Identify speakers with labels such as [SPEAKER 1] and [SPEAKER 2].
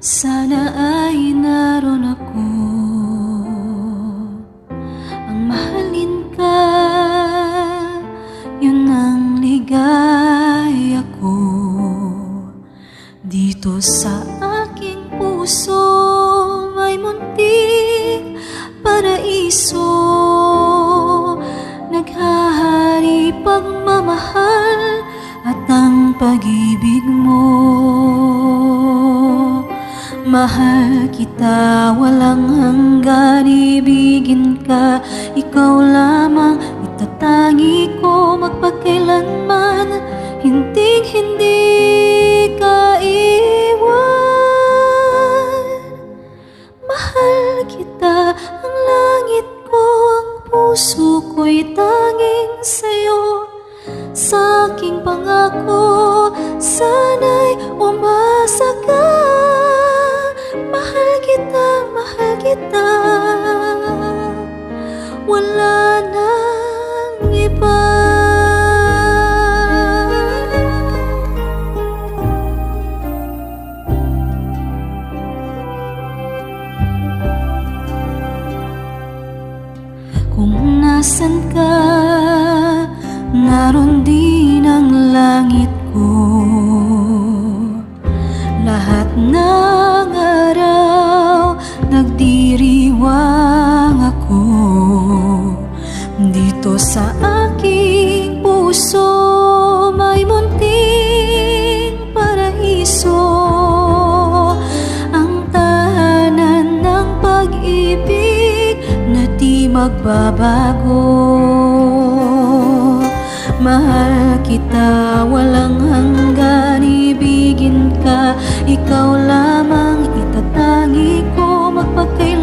[SPEAKER 1] Sana ay naroon ako, ang mahalin ka, yun ang ligaya ko. Dito sa aking puso may munting paraiso, naghahari pagmamahal at ang pag-ibig mo. Mahal kita, walang hanggan, ibigin ka, ikaw lamang itatangi ko magpakailanman, hinding-hindi ka iwan. Mahal kita, ang langit ko, ang puso ko'y tanging sa'yo. Sa aking pangako, sana'y umasa ka. Mahal kita, wala nang iba. Kung nasan ka, naroon din ang langit ko. Lahat ng araw nagdiriwang ako. Dito sa aking puso may munting paraiso, ang tahanan ng pag-ibig na di magbabago. Mahal kita, walang hanggan, ibigin ka, ikaw lamang itatangi ko magpakailanman.